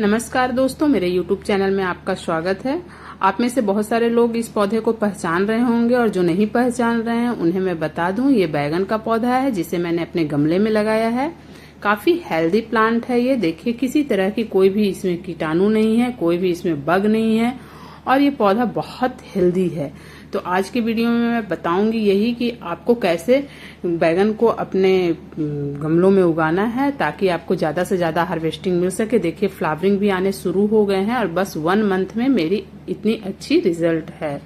नमस्कार दोस्तों, मेरे YouTube चैनल में आपका स्वागत है। आप में से बहुत सारे लोग इस पौधे को पहचान रहे होंगे और जो नहीं पहचान रहे हैं उन्हें मैं बता दूं, ये बैगन का पौधा है जिसे मैंने अपने गमले में लगाया है। काफी हेल्दी प्लांट है ये। देखिए, किसी तरह की कोई भी इसमें कीटाणु नहीं है, कोई भी इसमें बग नहीं है और ये पौधा बहुत हेल्दी है। तो आज की वीडियो में मैं बताऊंगी यही कि आपको कैसे बैगन को अपने गमलों में उगाना है ताकि आपको ज्यादा से ज्यादा हार्वेस्टिंग मिल सके। देखिए, फ्लावरिंग भी आने शुरू हो गए हैं और बस 1 मंथ में मेरी इतनी अच्छी रिजल्ट है।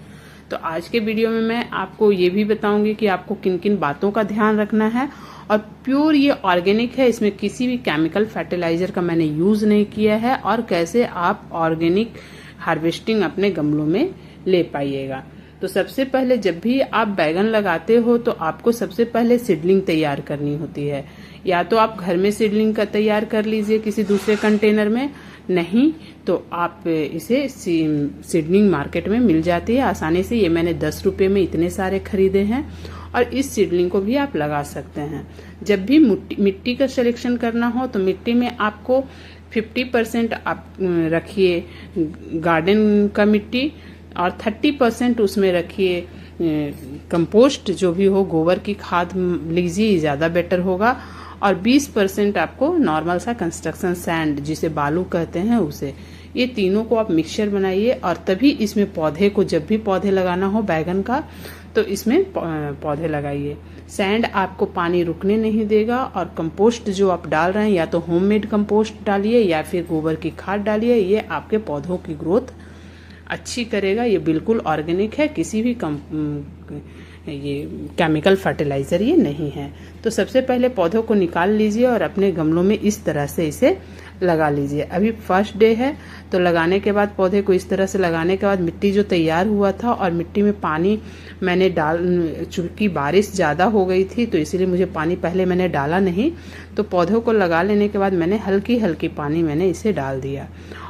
तो आज के वीडियो में मैं आपको ये भी बताऊंगी कि आपको किन किन बातों का ध्यान रखना है। और प्योर ये ऑर्गेनिक है, इसमें किसी भी केमिकल फर्टिलाइजर का मैंने यूज नहीं किया है। और कैसे आप ऑर्गेनिक हार्वेस्टिंग अपने गमलों में ले पाइएगा। तो सबसे पहले जब भी आप बैगन लगाते हो तो आपको सबसे पहले सीडलिंग तैयार करनी होती है। या तो आप घर में सीडलिंग का तैयार कर लीजिए किसी दूसरे कंटेनर में, नहीं तो आप इसे सीडलिंग मार्केट में मिल जाती है आसानी से। ये मैंने 10 रुपए में इतने सारे खरीदे हैं और इस सीडलिंग को भी आप लगा सकते हैं। जब भी मिट्टी का सिलेक्शन करना हो तो मिट्टी में आपको 50% आप रखिए गार्डन का मिट्टी और 30% उसमें रखिए कंपोस्ट, जो भी हो गोबर की खाद लीजिए, ज्यादा बेटर होगा। और 20% आपको नॉर्मल सा कंस्ट्रक्शन सैंड, जिसे बालू कहते हैं, उसे। ये तीनों को आप मिक्सचर बनाइए और तभी इसमें पौधे को, जब भी पौधे लगाना हो बैगन का तो इसमें पौधे लगाइए। सैंड आपको पानी रुकने नहीं देगा। और कंपोस्ट जो आप डाल रहे हैं, या तो होममेड कंपोस्ट डालिए या फिर गोबर की खाद डालिए, ये आपके पौधों की ग्रोथ अच्छी करेगा। ये बिल्कुल ऑर्गेनिक है, किसी भी ये केमिकल फर्टिलाइजर ये नहीं है। तो सबसे पहले पौधों को निकाल लीजिए और अपने गमलों में इस तरह से इसे लगा लीजिए। अभी फर्स्ट डे है तो लगाने के बाद पौधे को इस तरह से लगाने के बाद मिट्टी जो तैयार हुआ था, और मिट्टी में पानी मैंने चूंकि बारिश ज्यादा हो गई थी तो इसीलिए मुझे पानी पहले मैंने डाला नहीं। तो पौधों को लगा लेने के बाद मैंने हल्की हल्की पानी मैंने इसे डाल दिया।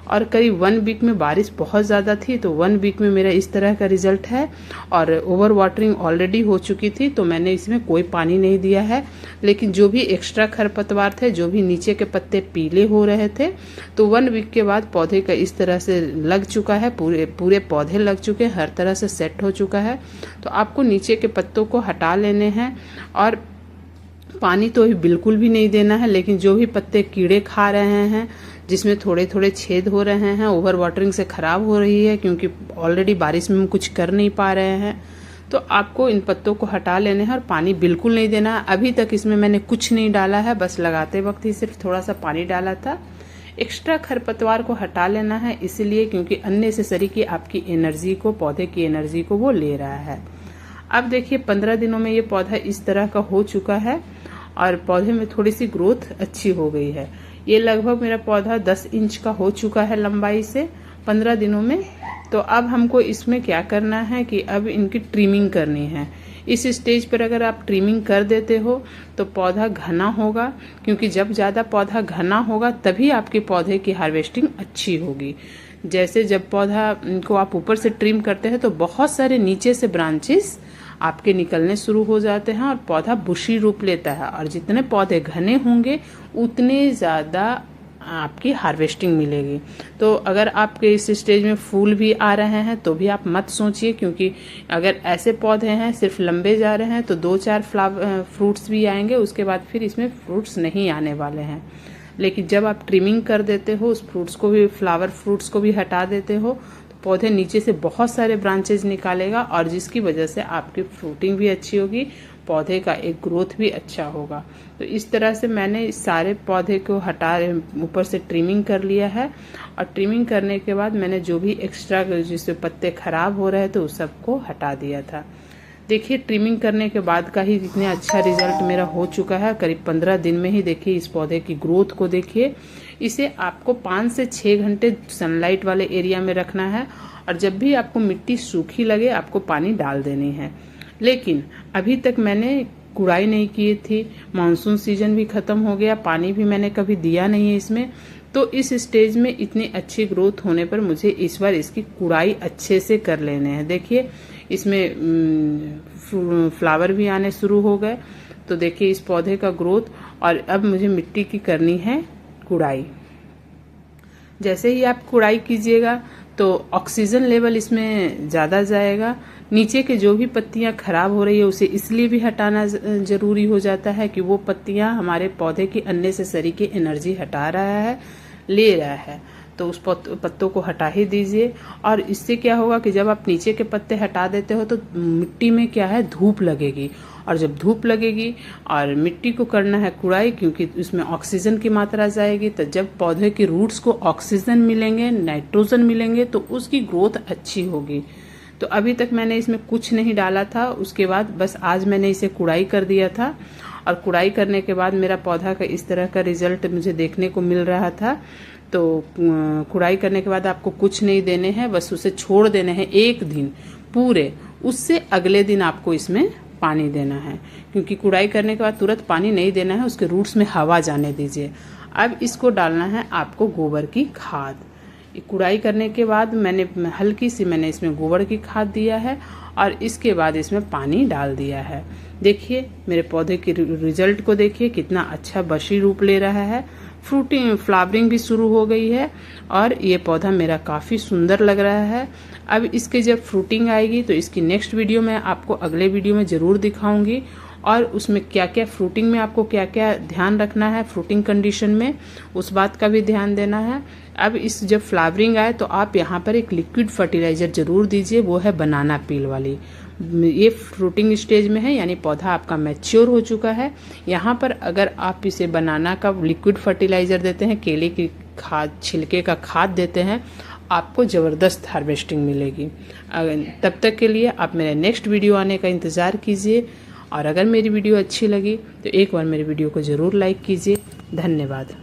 और करीब 1 वीक में बारिश बहुत ज्यादा थी तो 1 वीक में मेरा इस तरह का रिजल्ट है। और ओवर वाटरिंग ऑलरेडी हो चुकी थी तो मैंने इसमें कोई पानी नहीं दिया है। लेकिन जो भी एक्स्ट्रा खरपतवार थे, जो भी नीचे के पत्ते पीले हो रहे थे, तो 1 वीक के बाद पौधे का इस तरह से लग चुका है, पूरे पौधे लग चुके हैं, हर तरह से सेट हो चुका है। तो आपको नीचे के पत्तों को हटा लेने हैं और पानी तो बिल्कुल भी नहीं देना है। लेकिन जो भी पत्ते कीड़े खा रहे हैं, जिसमें थोड़े थोड़े छेद हो रहे हैं, ओवर वाटरिंग से खराब हो रही है क्योंकि ऑलरेडी बारिश में हम कुछ कर नहीं पा रहे हैं, तो आपको इन पत्तों को हटा लेने हैं और पानी बिल्कुल नहीं देना है। अभी तक इसमें मैंने कुछ नहीं डाला है, बस लगाते वक्त ही सिर्फ थोड़ा सा पानी डाला था। एक्स्ट्रा खरपतवार को हटा लेना है इसलिए क्योंकि अननेसेसरी की आपकी एनर्जी को, पौधे की एनर्जी को वो ले रहा है। अब देखिए 15 दिनों में ये पौधा इस तरह का हो चुका है और पौधे में थोड़ी सी ग्रोथ अच्छी हो गई है। ये लगभग मेरा पौधा 10 इंच का हो चुका है लंबाई से 15 दिनों में। तो अब हमको इसमें क्या करना है कि अब इनकी ट्रिमिंग करनी है। इस स्टेज पर अगर आप ट्रिमिंग कर देते हो तो पौधा घना होगा, क्योंकि जब ज्यादा पौधा घना होगा तभी आपके पौधे की हार्वेस्टिंग अच्छी होगी। जैसे जब पौधा को आप ऊपर से ट्रिम करते हैं तो बहुत सारे नीचे से ब्रांचेस आपके निकलने शुरू हो जाते हैं और पौधा बुशी रूप लेता है। और जितने पौधे घने होंगे उतने ज्यादा आपकी हार्वेस्टिंग मिलेगी। तो अगर आपके इस स्टेज में फूल भी आ रहे हैं तो भी आप मत सोचिए, क्योंकि अगर ऐसे पौधे हैं सिर्फ लंबे जा रहे हैं तो 2-4 फ्रूट्स भी आएंगे, उसके बाद फिर इसमें फ्रूट्स नहीं आने वाले हैं। लेकिन जब आप ट्रिमिंग कर देते हो, उस फ्रूट्स को भी, फ्लावर फ्रूट्स को भी हटा देते हो, तो पौधे नीचे से बहुत सारे ब्रांचेज निकालेगा और जिसकी वजह से आपकी फ्रूटिंग भी अच्छी होगी, पौधे का एक ग्रोथ भी अच्छा होगा। तो इस तरह से मैंने इस सारे पौधे को हटा, ऊपर से ट्रिमिंग कर लिया है। और ट्रिमिंग करने के बाद मैंने जो भी एक्स्ट्रा जिससे पत्ते खराब हो रहे थे उस सबको हटा दिया था। देखिए, ट्रिमिंग करने के बाद का ही इतना अच्छा रिजल्ट मेरा हो चुका है। करीब 15 दिन में ही देखिए इस पौधे की ग्रोथ को देखिए। इसे आपको 5 से 6 घंटे सनलाइट वाले एरिया में रखना है और जब भी आपको मिट्टी सूखी लगे आपको पानी डाल देनी है। लेकिन अभी तक मैंने कुड़ाई नहीं की थी, मानसून सीजन भी खत्म हो गया, पानी भी मैंने कभी दिया नहीं है इसमें। तो इस स्टेज में इतनी अच्छी ग्रोथ होने पर मुझे इस बार इसकी कुड़ाई अच्छे से कर लेने हैं। देखिए इसमें फ्लावर भी आने शुरू हो गए। तो देखिए इस पौधे का ग्रोथ। और अब मुझे मिट्टी की करनी है कुड़ाई। जैसे ही आप कुड़ाई कीजिएगा तो ऑक्सीजन लेवल इसमें ज़्यादा जाएगा। नीचे के जो भी पत्तियां खराब हो रही है उसे इसलिए भी हटाना जरूरी हो जाता है कि वो पत्तियां हमारे पौधे की अननेसेसरी की एनर्जी हटा रहा है, ले रहा है। तो उस पत्तों को हटा ही दीजिए। और इससे क्या होगा कि जब आप नीचे के पत्ते हटा देते हो तो मिट्टी में क्या है, धूप लगेगी। और जब धूप लगेगी और मिट्टी को करना है कुड़ाई, क्योंकि उसमें ऑक्सीजन की मात्रा जाएगी, तो जब पौधे की रूट्स को ऑक्सीजन मिलेंगे, नाइट्रोजन मिलेंगे, तो उसकी ग्रोथ अच्छी होगी। तो अभी तक मैंने इसमें कुछ नहीं डाला था, उसके बाद बस आज मैंने इसे कुड़ाई कर दिया था। और कुड़ाई करने के बाद मेरा पौधा का इस तरह का रिजल्ट मुझे देखने को मिल रहा था। तो कुड़ाई करने के बाद आपको कुछ नहीं देने हैं, बस उसे छोड़ देने हैं एक दिन पूरे। उससे अगले दिन आपको इसमें पानी देना है, क्योंकि कुड़ाई करने के बाद तुरंत पानी नहीं देना है, उसके रूट्स में हवा जाने दीजिए। अब इसको डालना है आपको गोबर की खाद। कुड़ाई करने के बाद मैंने हल्की सी इसमें गोबर की खाद दिया है और इसके बाद इसमें पानी डाल दिया है। देखिए मेरे पौधे के रिजल्ट को देखिए, कितना अच्छा बशी रूप ले रहा है। फ्लावरिंग भी शुरू हो गई है और ये पौधा मेरा काफ़ी सुंदर लग रहा है। अब इसके जब फ्रूटिंग आएगी तो इसकी नेक्स्ट वीडियो मैं आपको अगले वीडियो में ज़रूर दिखाऊंगी। और उसमें क्या क्या फ्रूटिंग में आपको क्या क्या ध्यान रखना है, फ्रूटिंग कंडीशन में, उस बात का भी ध्यान देना है। अब इस जब फ्लावरिंग आए तो आप यहाँ पर एक लिक्विड फर्टिलाइजर जरूर दीजिए, वो है बनाना पील वाली। ये फ्रूटिंग स्टेज में है, यानी पौधा आपका मैच्योर हो चुका है। यहाँ पर अगर आप इसे बनाना का लिक्विड फर्टिलाइजर देते हैं, केले की खाद, छिलके का खाद देते हैं, आपको ज़बरदस्त हार्वेस्टिंग मिलेगी। तब तक के लिए आप मेरे नेक्स्ट वीडियो आने का इंतज़ार कीजिए। और अगर मेरी वीडियो अच्छी लगी तो एक बार मेरी वीडियो को ज़रूर लाइक कीजिए। धन्यवाद।